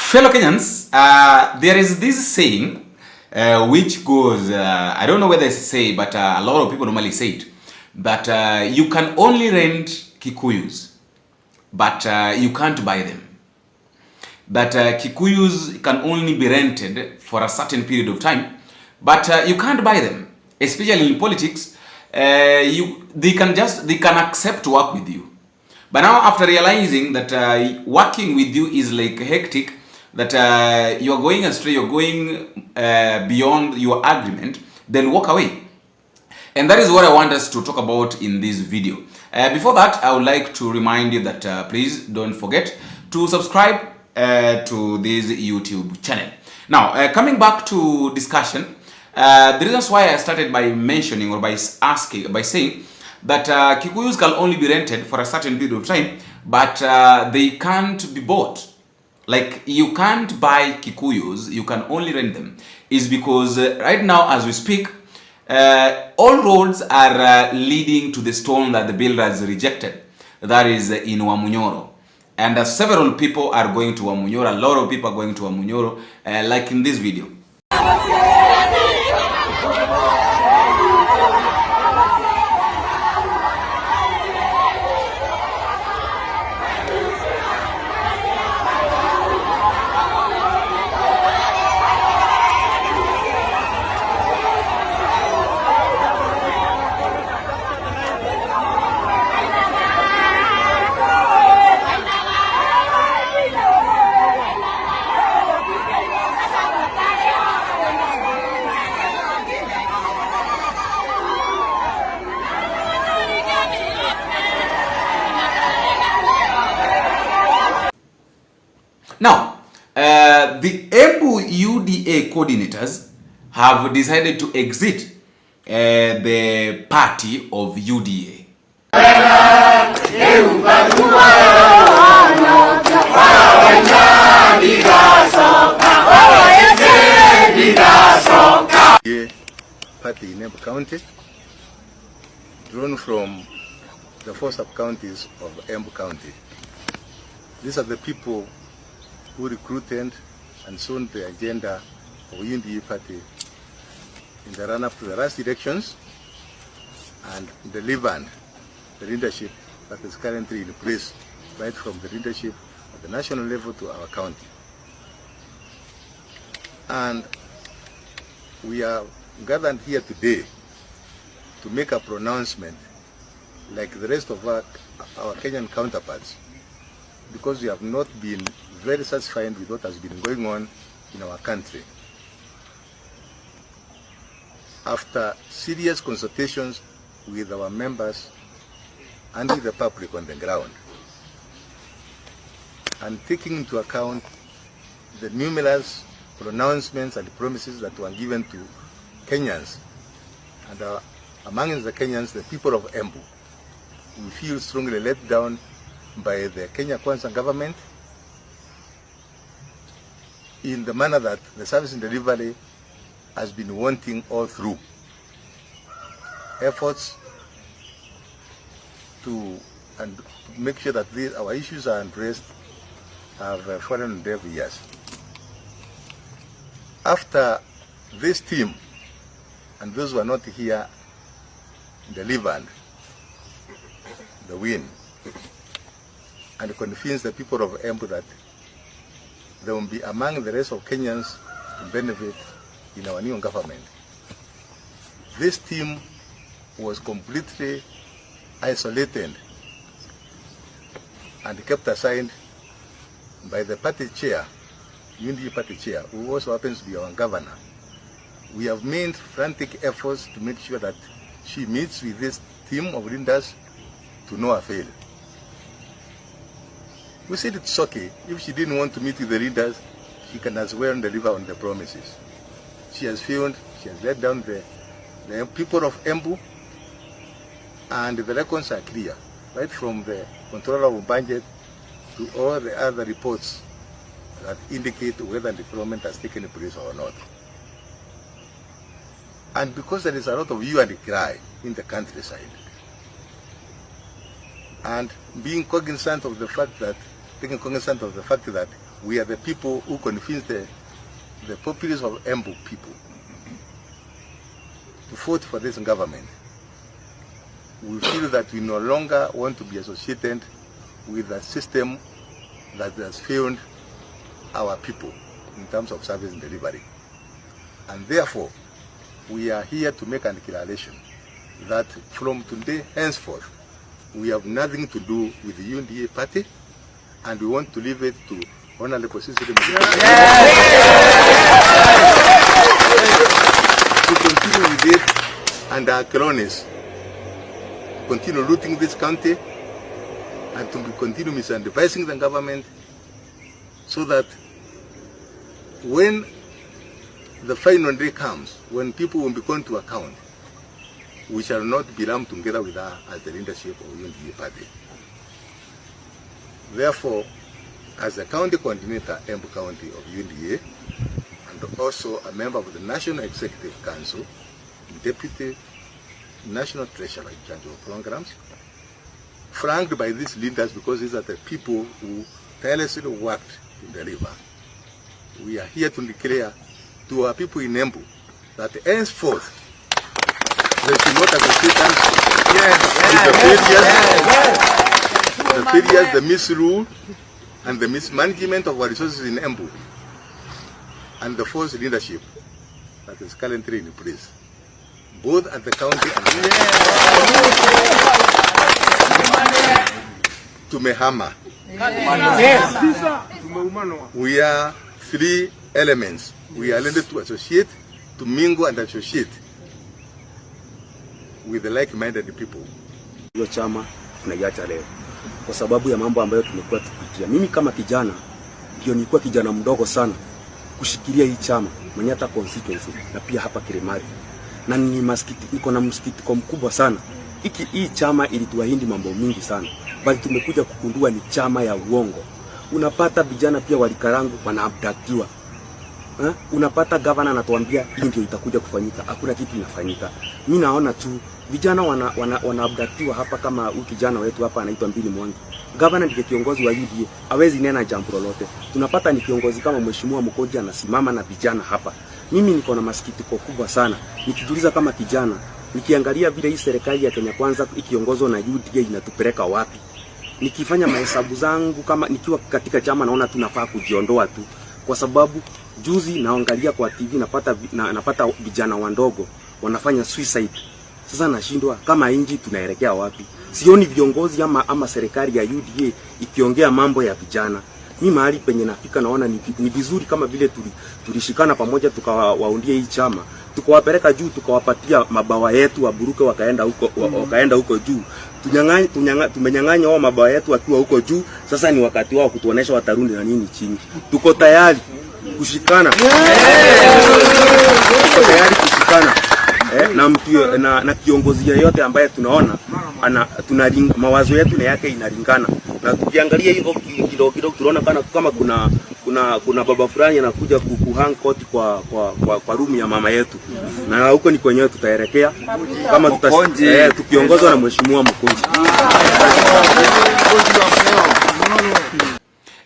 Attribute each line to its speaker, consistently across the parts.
Speaker 1: Fellow Kenyans, there is this saying which goes, I don't know whether it's a say, but a lot of people normally say it, that you can only rent Kikuyus, but you can't buy them. That Kikuyus can only be rented for a certain period of time, but you can't buy them. Especially in politics, they can accept to work with you. But now, after realizing that working with you is like hectic, that you are going astray, you're going beyond your agreement, then walk away. And that is what I want us to talk about in this video. Before that, I would like to remind you that please don't forget to subscribe to this YouTube channel. Now, coming back to discussion, the reasons why I started by mentioning or by saying that Kikuyus can only be rented for a certain period of time, but they can't be bought. Like, you can't buy Kikuyus, you can only rent them, is because right now as we speak, all roads are leading to the stone that the builders rejected, that is in Wamunyoro. And several people are going to Wamunyoro, a lot of people are going to Wamunyoro, like in this video. Now, the Embu UDA coordinators have decided to exit the party of UDA.
Speaker 2: UDA party in Embu County, drawn from the 4 sub-counties of Embu County. These are the people who recruited and sold the agenda of UDA party in the run-up to the last elections and delivered the leadership that is currently in place, right from the leadership at the national level to our county. And we are gathered here today to make a pronouncement like the rest of our Kenyan counterparts, because we have not been very satisfied with what has been going on in our country. After serious consultations with our members and with the public on the ground, and taking into account the numerous pronouncements and promises that were given to Kenyans, and among the Kenyans, the people of Embu, we feel strongly let down by the Kenya Kwanza government in the manner that the service and delivery has been wanting all through. Efforts to make sure that our issues are addressed have fallen on deaf ears. After this team and those who are not here delivered the win and convince the people of Embu that they will be among the rest of Kenyans to benefit in our new government. This team was completely isolated and kept aside by the party chair, UDA party chair, who also happens to be our governor. We have made frantic efforts to make sure that she meets with this team of leaders to no avail. We said it's okay. If she didn't want to meet with the leaders, she can as well deliver on the promises. She has failed, she has let down the people of Embu, and the records are clear, right from the controller of budget to all the other reports that indicate whether deployment has taken place or not. And because there is a lot of hue and cry in the countryside, and being cognizant of the fact that we are the people who convince the populace of Embu people to vote for this government. We feel that we no longer want to be associated with a system that has failed our people in terms of service and delivery. And therefore, we are here to make a declaration that from today henceforth, we have nothing to do with the UDA party, and we want to leave it to Honorable Cicely to continue with it, and our cronies continue looting this county and to continue misadvising the government, so that when the final day comes, when people will be called to account, we shall not belong together with her as the leadership of UDA party. Therefore, as a county coordinator, Embu County of UDA, and also a member of the National Executive Council, Deputy National Treasurer in charge of programs, flanked by these leaders because these are the people who tirelessly worked to deliver. We are here to declare to our people in Embu that henceforth they should not associate us with the failures, the misrule, and the mismanagement of our resources in Embu, and the false leadership that is currently in place, both at the county and tumehama. We are three elements. We are learned to associate, to mingle and associate with the like-minded people.
Speaker 3: Hiyo chama tunaiacha leo kwa sababu ya mambo ambayo tumekuwa tukipitia. Mimi kama kijana ndio nilikuwa kijana mdogo sana kushikilia hii chama Manyata constituency na pia hapa Kirimari. Na niko na msikitiko mkubwa sana. Hii chama ilituahidi mambo mingi sana, bali tumekuja kukundua ni chama ya uongo. Unapata vijana pia walikarangu wanaabductiwa. Unapata governor anatuambia hii ndio itakuja kufanyika, hakuna kitu inafanyika. Mimi naona tu vijana wanaabductiwa hapa, kama huyu kijana wetu hapa anaitwa Mbili Mwangi. Governor ndiye kiongozi wa UDA, hawezi nena jambo lolote. Tunapata ni kiongozi kama Mheshimiwa Mkoji anasimama na vijana hapa. Mimi niko na masikitiko kubwa sana nikijiuliza kama kijana, nikiangalia vile hii serikali ya Kenya Kwanza ikiongozwa na UDA inatupeleka wapi. Nikifanya mahesabu zangu kama nikiwa katika chama, naona tunafaa kujiondoa tu, kwa sababu juzi naangalia kwa TV napata vijana wandogo wanafanya suicide. Sasa nashindwa kama inji tunaelekea wapi? Sioni viongozi ama serikali ya UDA ikiongea mambo ya vijana. Mimi mahali penye nafika naona ni vizuri kama vile tulishikana pamoja tukawaundia hii chama, tukawapeleka juu, tukawapatia mabawa yetu waburuke wakaenda huko juu. Tumenyang'anya wao mabawa yetu wakiwa huko juu. Sasa ni wakati wao kutuonesha watarudi na nini chini. Tuko tayari kushikana. Tuko tayari kushikana. Na kiongozi yeyote ambaye tunaona mawazo yetu na yake inalingana. Na tukiangalia hivyo kidogo tunaona kama kuna baba fulani anakuja kuhang court kwa room ya mama yetu. Na huko ni kwenyewe tutaelekea kama tukiongozwa na Mheshimiwa Mkoji.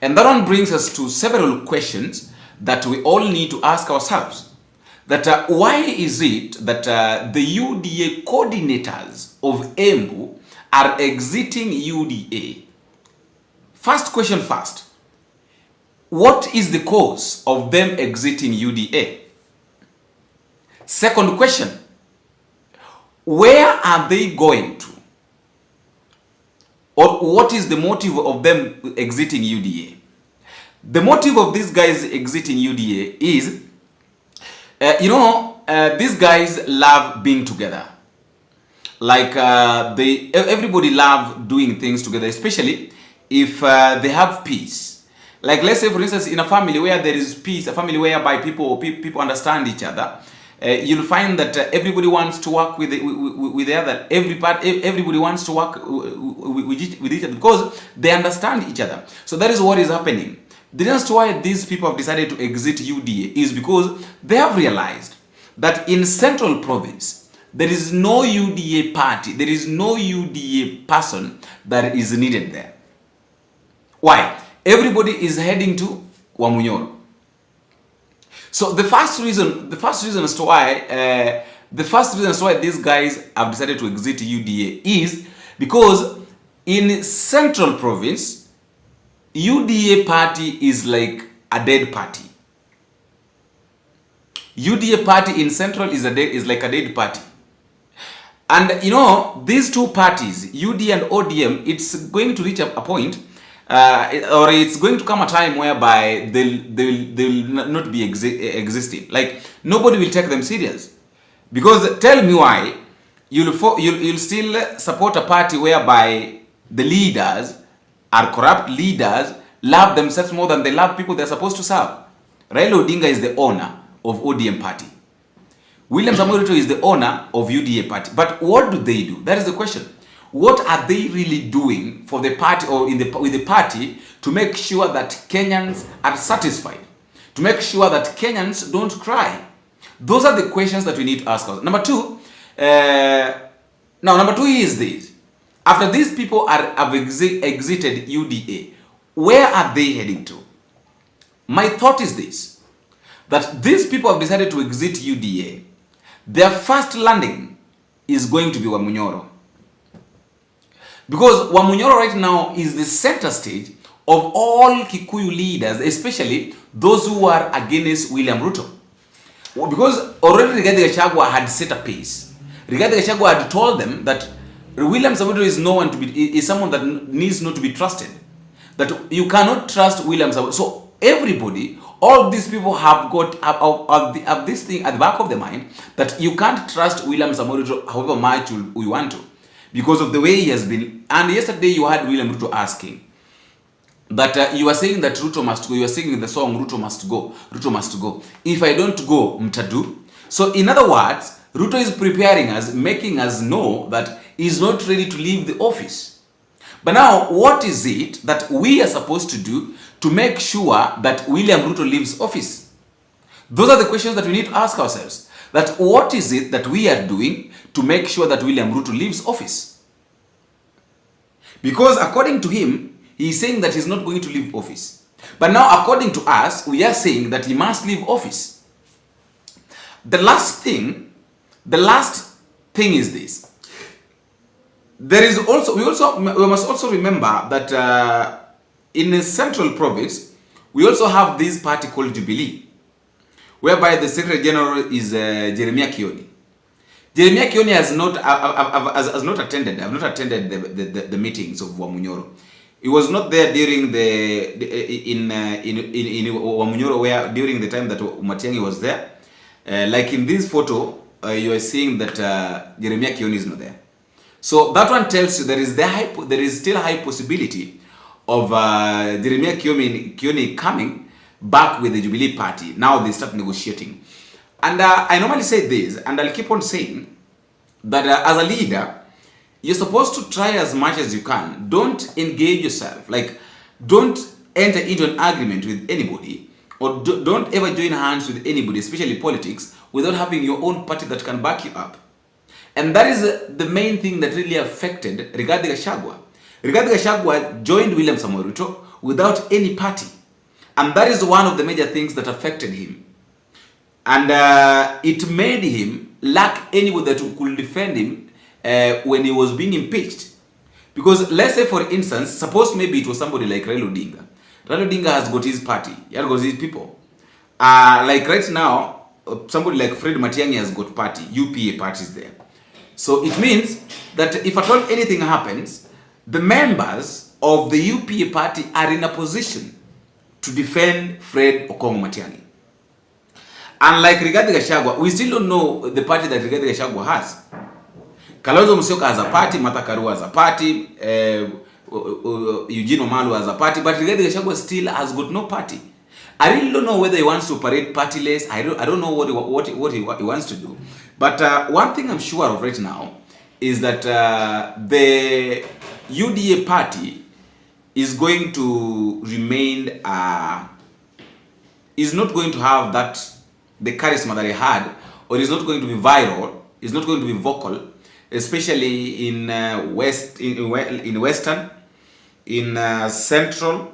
Speaker 1: And that one brings us to several questions that we all need to ask ourselves. That why is it that the UDA coordinators of Embu are exiting UDA? First question first. What is the cause of them exiting UDA? Second question. Where are they going to? Or what is the motive of them exiting UDA? The motive of these guys exiting UDA is, these guys love being together. Like everybody love doing things together, especially if they have peace. Like let's say for instance in a family where there is peace, a family whereby people understand each other, you'll find that everybody wants to work with the other. Everybody wants to work with each other because they understand each other. So that is what is happening. The reason why these people have decided to exit UDA is because they have realized that in Central Province, there is no UDA party, there is no UDA person that is needed there. Why? Everybody is heading to Wamunyoro. So the first reason as to why these guys have decided to exit UDA is because in Central Province, UDA party is like a dead party. UDA party in Central is like a dead party. And you know, these two parties, UDA and ODM, it's going to reach a point, or it's going to come a time whereby they'll not be existing. Like, nobody will take them serious. Because tell me why you'll still support a party whereby the leaders are corrupt leaders, love themselves more than they love people they're supposed to serve. Raila Odinga is the owner of ODM party. William Samoei Ruto is the owner of UDA party. But what do they do? That is the question. What are they really doing for the party or with the party to make sure that Kenyans are satisfied? To make sure that Kenyans don't cry? Those are the questions that we need to ask ourselves. Number two is this. After these people have exited UDA, where are they heading to? My thought is this, that these people have decided to exit UDA. Their first landing is going to be Wamunyoro. Because Wamunyoro right now is the center stage of all Kikuyu leaders, especially those who are against William Ruto. Because already Rigathi Gachagua had set a pace. Rigathi Gachagua had told them that William Samoei Ruto is someone that needs not to be trusted. That you cannot trust William Samoei. So everybody, all these people have this thing at the back of their mind that you can't trust William Samoei Ruto however much you want to, because of the way he has been. And yesterday you had William Ruto asking that you are saying that Ruto must go. You are singing the song Ruto must go. Ruto must go. If I don't go, mtadu. So in other words, Ruto is preparing us, making us know that he is not ready to leave the office. But now, what is it that we are supposed to do to make sure that William Ruto leaves office? Those are the questions that we need to ask ourselves. That what is it that we are doing to make sure that William Ruto leaves office? Because according to him, he is saying that he's not going to leave office. But now, according to us, we are saying that he must leave office. The last thing is this. There is also we must also remember that in the Central Province we also have this party called Jubilee, whereby the Secretary General is Jeremiah Kioni. Jeremiah Kioni has not attended the meetings of Wamunyoro. He was not there during in Wamunyoro, where during the time that Matiang'i was there. Like in this photo, you are seeing that Jeremiah Kioni is not there. So that one tells you there is still a high possibility of Jeremiah Kioni coming back with the Jubilee Party. Now they start negotiating. And I normally say this, and I'll keep on saying, that as a leader, you're supposed to try as much as you can. Don't engage yourself. Like, don't enter into an argument with anybody, or don't ever join hands with anybody, especially politics, without having your own party that can back you up. And that is the main thing that really affected Rigathi Gachagua. Rigathi Gachagua joined William Samoei Ruto without any party. And that is one of the major things that affected him. And it made him lack anybody that could defend him when he was being impeached. Because let's say, for instance, suppose maybe it was somebody like Raila Odinga. Raila Odinga has got his party. He has got his people. Like right now, somebody like Fred Matiang'i has got party. UPA party is there. So it means that if at all anything happens, the members of the UPA party are in a position to defend Fred Okongo Matiang'i. Unlike Rigathi Gachagua, we still don't know the party that Rigathi Gachagua has. Kalonzo Musyoka has a party, Martha Karua has a party, Eugene Wamalwa has a party, but Rigathi Gachagua still has got no party. I really don't know whether he wants to operate partyless. I don't know what he wants to do. But one thing I'm sure of right now is that the UDA party is going to remain, is not going to have the charisma that he had, or is not going to be viral, is not going to be vocal, especially in Western, in Central,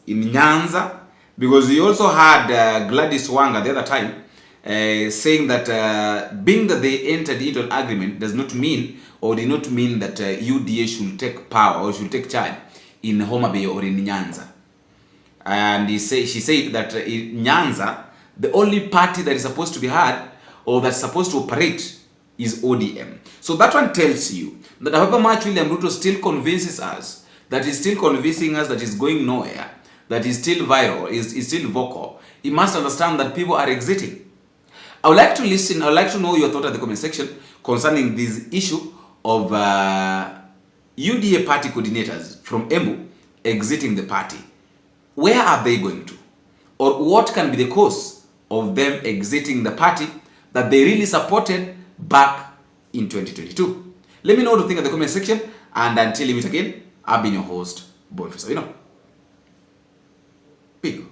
Speaker 1: in Nyanza. Because we also had Gladys Wanga the other time saying that being that they entered into an agreement does not mean or did not mean that UDA should take power or should take charge in Homa Bay or in Nyanza. And she said that in Nyanza, the only party that is supposed to be had or that's supposed to operate is ODM. So that one tells you that however much William Ruto still convinces us, that is still convincing us that is going nowhere, that is still viral, is still vocal, he must understand that people are exiting. I would like to listen, I would like to know your thought at the comment section concerning this issue of UDA party coordinators from Embu exiting the party. Where are they going to? Or what can be the cause of them exiting the party that they really supported back in 2022? Let me know what you think in the comment section, and until we meet again, I've been your host, Boniface. Big.